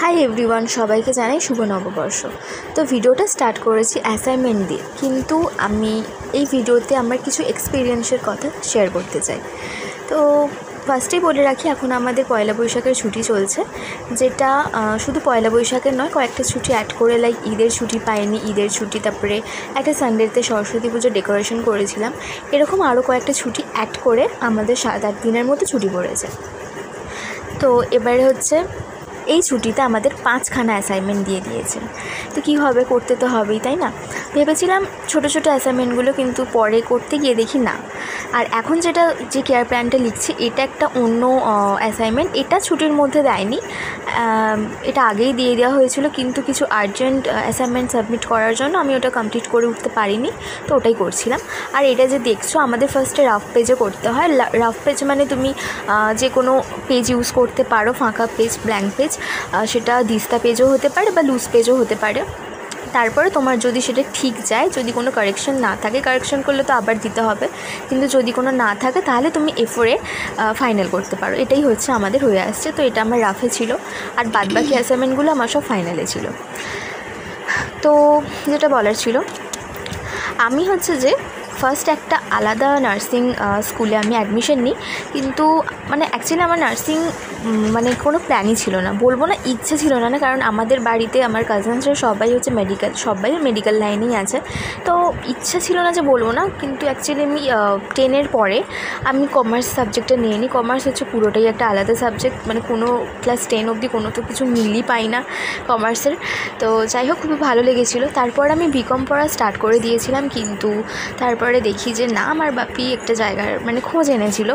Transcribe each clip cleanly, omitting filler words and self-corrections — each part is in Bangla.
হাই এভরিওয়ান, সবাইকে জানাই শুভ নববর্ষ। তো ভিডিওটা স্টার্ট করেছি অ্যাসাইনমেন্ট দিয়ে, কিন্তু আমি এই ভিডিওতে আমার কিছু এক্সপিরিয়েন্সের কথা শেয়ার করতে চাই। তো ফার্স্টেই বলে রাখি, এখন আমাদের পয়লা বৈশাখের ছুটি চলছে, যেটা শুধু পয়লা বৈশাখের নয়, কয়েকটা ছুটি অ্যাড করে, লাইক ঈদের ছুটি পাইনি, ঈদের ছুটি, তারপরে একটা সানডেতে সরস্বতী পুজো ডেকোরেশন করেছিলাম, এরকম আরও কয়েকটা ছুটি অ্যাড করে আমাদের 7-8 দিনের মতো ছুটি পড়েছে। তো এবারে হচ্ছে এই ছুটিতে আমাদের 5খানা অ্যাসাইনমেন্ট দিয়ে দিয়েছেন। তো কী হবে, করতে তো হবেই, তাই না? ভেবেছিলাম ছোটো ছোটো অ্যাসাইনমেন্টগুলো, কিন্তু পরে করতে গিয়ে দেখি না। আর এখন যে কেয়ার প্ল্যানটা লিখছি, এটা একটা অন্য অ্যাসাইনমেন্ট, এটা ছুটির মধ্যে দেয়নি, এটা আগেই দিয়ে দেওয়া হয়েছিল, কিন্তু কিছু আর্জেন্ট অ্যাসাইনমেন্ট সাবমিট করার জন্য আমি ওটা কমপ্লিট করে উঠতে পারিনি, তো ওটাই করছিলাম। আর এটা যে দেখছো, আমাদের ফার্স্টে রাফ পেজে করতে হয়। রাফ পেজ মানে তুমি যে কোনো পেজ ইউজ করতে পারো, ফাঁকা পেজ, ব্ল্যাঙ্ক পেজ, সেটা দিস্তা পেজও হতে পারে বা লুজ পেজও হতে পারে। তারপরে তোমার যদি সেটা ঠিক যায়, যদি কোনো কারেকশন না থাকে, কারেকশন করলে তো আবার দিতে হবে, কিন্তু যদি কোনো না থাকে তাহলে তুমি এ4 ফাইনাল করতে পারো। এটাই হচ্ছে আমাদের হয়ে আসছে। তো এটা আমার রাফে ছিল, আর বাদবাকি অ্যাসাইনমেন্টগুলো আমার সব ফাইনালে ছিল। তো যেটা বলার ছিল, আমি হচ্ছে যে ফার্স্ট একটা আলাদা নার্সিং স্কুলে আমি অ্যাডমিশন নিই, কিন্তু মানে অ্যাকচুয়ালি আমার নার্সিং মানে কোনো প্ল্যানই ছিল না, বলবো না ইচ্ছে ছিল না, কারণ আমাদের বাড়িতে আমার কাজিনসরা সবাই হচ্ছে সবাই মেডিকেল লাইনেই আছে। তো ইচ্ছা ছিল না যে বলবো না, কিন্তু অ্যাকচুয়ালি আমি 10-এর পরে আমি কমার্স সাবজেক্টটা নিয়ে নিই। কমার্স হচ্ছে পুরোটাই একটা আলাদা সাবজেক্ট, মানে কোনো ক্লাস 10 অবধি কোনো তো কিছু মিলই পাই না কমার্সের। তো যাই হোক, খুবই ভালো লেগেছিলো। তারপর আমি বিকম পড়া স্টার্ট করে দিয়েছিলাম, কিন্তু তারপরে দেখি যে না, আমার বাপি একটা জায়গার মানে খোঁজ এনেছিল,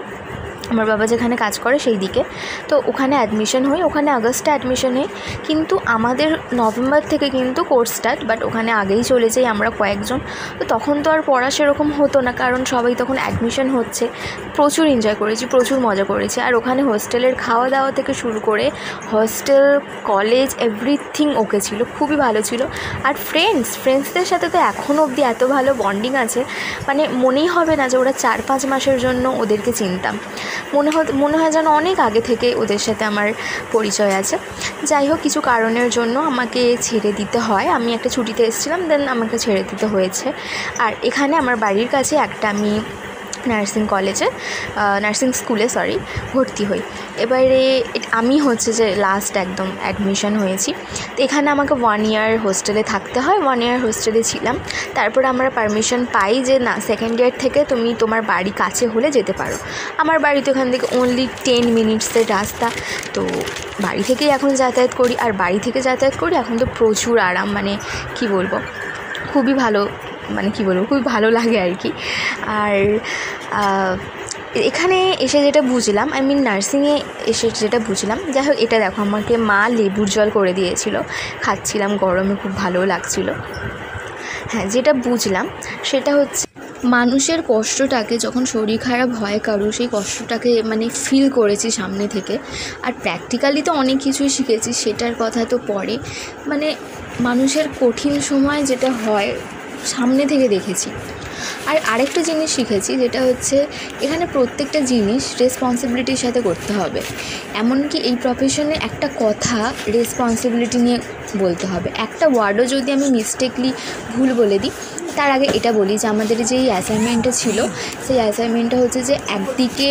আমার বাবা যেখানে কাজ করে সেই দিকে। তো ওখানে অ্যাডমিশন হই, ওখানে আগস্টে অ্যাডমিশন হই, কিন্তু আমাদের নভেম্বর থেকে কিন্তু কোর্স স্টার্ট, বাট ওখানে আগেই চলে যাই আমরা কয়েকজন। তো তখন তো আর পড়া সেরকম হতো না, কারণ সবাই তখন অ্যাডমিশন হচ্ছে। প্রচুর এনজয় করেছি, প্রচুর মজা করেছি। আর ওখানে হোস্টেলের খাওয়া দাওয়া থেকে শুরু করে হোস্টেল, কলেজ, এভরিথিং ওকে ছিল, খুবই ভালো ছিল। আর ফ্রেন্ডসদের সাথে তো এখনও অবধি এত ভালো বন্ডিং আছে, মানে মনেই হবে না যে ওরা 4-5 মাসের জন্য ওদেরকে চিনতাম। মনে হয় যেন অনেক আগে থেকে ওদের সাথে আমার পরিচয় আছে। যাই হোক, কিছু কারণের জন্য আমাকে ছেড়ে দিতে হয়। আমি একটা ছুটিতে এসেছিলাম, দেন আমাকে ছেড়ে দিতে হয়েছে। আর এখানে আমার বাড়ির কাছে একটা আমি নার্সিং স্কুলে ভর্তি হই। এবারে আমি হচ্ছে যে লাস্ট একদম অ্যাডমিশন হয়েছি। তো এখানে আমাকে 1 ইয়ার হোস্টেলে থাকতে হয়। 1 ইয়ার হোস্টেলে ছিলাম। তারপরে আমরা পারমিশন পাই যে না, সেকেন্ড ইয়ার থেকে তুমি তোমার বাড়ি কাছে হলে যেতে পারো। আমার বাড়ি তো এখান থেকে অনলি 10 মিনিটসের রাস্তা। তো বাড়ি থেকেই এখন যাতায়াত করি, আর বাড়ি থেকে যাতায়াত করি এখন তো প্রচুর আরাম, মানে কি বলবো, খুবই ভালো, খুবই ভালো লাগে আর কি। আর এখানে এসে যেটা বুঝলাম, নার্সিংয়ে এসে যেটা বুঝলাম, যাই হোক, এটা দেখো, আমাকে মা লেবুর জল করে দিয়েছিল, খাচ্ছিলাম, গরমে খুব ভালো লাগছিল। হ্যাঁ, যেটা বুঝলাম সেটা হচ্ছে, মানুষের কষ্টটাকে, যখন শরীর খারাপ হয় কারো, সেই কষ্টটাকে মানে ফিল করেছি সামনে থেকে। আর প্র্যাকটিক্যালি তো অনেক কিছুই শিখেছি, সেটার কথা তো পরে। মানে মানুষের কঠিন সময় যেটা হয় সামনে থেকে দেখেছি। আর আরেকটা জিনিস শিখেছি, যেটা হচ্ছে এখানে প্রত্যেকটা জিনিস রেসপন্সিবিলিটির সাথে করতে হবে। এমনকি এই প্রফেশনে একটা কথা রেসপন্সিবিলিটি নিয়ে বলতে হবে। একটা ওয়ার্ডও যদি আমি মিস্টেকলি ভুল বলে দিই, তার আগে এটা বলি যে আমাদের যেই অ্যাসাইনমেন্টটা ছিল, সেই অ্যাসাইনমেন্টটা হচ্ছে যে একদিকে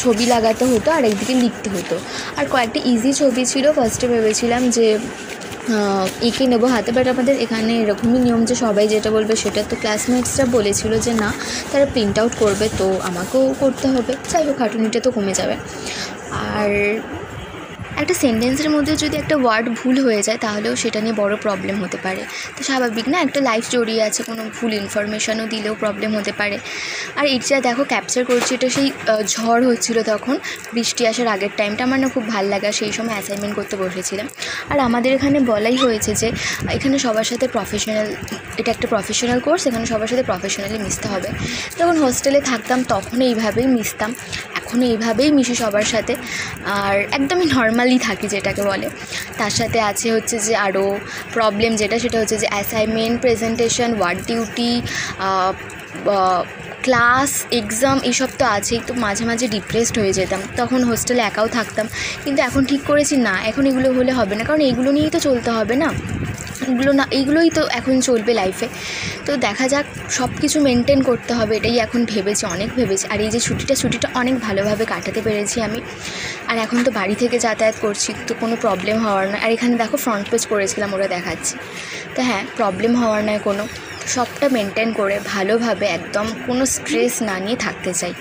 ছবি লাগাতে হতো আর একদিকে লিখতে হতো। আর কয়েকটা ইজি ছবি ছিল। ফার্স্টে ভেবেছিলাম যে এঁকে নেবো হাতে, বাট আমাদের এখানে এরকমই নিয়ম যে সবাই যেটা বলবে সেটা। তো ক্লাসমেটসরা বলেছিল যে না, তারা প্রিন্ট আউট করবে, তো আমাকেও করতে হবে। যাই হোক, খাটুনিটা তো কমে যাবে। আর একটা সেন্টেন্সের মধ্যে যদি একটা ওয়ার্ড ভুল হয়ে যায়, তাহলেও সেটা নিয়ে বড় প্রবলেম হতে পারে। তো স্বাভাবিক না, একটা লাইফ জড়িয়ে আছে, কোনো ভুল ইনফরমেশানও দিলেও প্রবলেম হতে পারে। আর এটা দেখো, ক্যাপচার করছি, এটা সেই ঝড় হচ্ছিলো তখন, বৃষ্টি আসার আগের টাইমটা। আমার না খুব ভালো লাগে, সেই সময় অ্যাসাইনমেন্ট করতে বসেছিলাম। আর আমাদের এখানে বলাই হয়েছে যে এখানে সবার সাথে এটা একটা প্রফেশনাল কোর্স, এখানে সবার সাথে প্রফেশনালি মিশতে হবে। যখন হোস্টেলে থাকতাম তখন এইভাবেই মিশতাম, এখনও এইভাবেই মিশি সবার সাথে, আর একদমই নর্মালি থাকি যেটাকে বলে। তার সাথে আছে হচ্ছে যে আরও প্রবলেম, সেটা হচ্ছে যে assignment, presentation, ward duty, class exam এসব তো আছেই, তো মাঝে মাঝে ডিপ্রেসড হয়ে যেতাম, তখন হোস্টেলে একাও থাকতাম। কিন্তু এখন ঠিক করেছি না, এখন এগুলো হলে হবে না, কারণ এইগুলো নিয়েই তো চলতে হবে না, এইগুলোই তো এখন চলবে লাইফে। তো দেখা যাক, সব কিছু মেনটেন করতে হবে, এটাই এখন ভেবেছি, অনেক ভেবেছি। আর এই যে ছুটিটা অনেক ভালোভাবে কাটাতে পেরেছি আমি। আর এখন তো বাড়ি থেকে যাতায়াত করছি, তো কোনো প্রবলেম হওয়ার নয়। আর এখানে দেখো ফ্রন্ট পেজ করেছিলাম, ওরা দেখাচ্ছি। তো হ্যাঁ, প্রবলেম হওয়ার নয় কোনো, সবটা মেনটেন করে ভালোভাবে একদম কোনো স্ট্রেস না নিয়ে থাকতে চাই।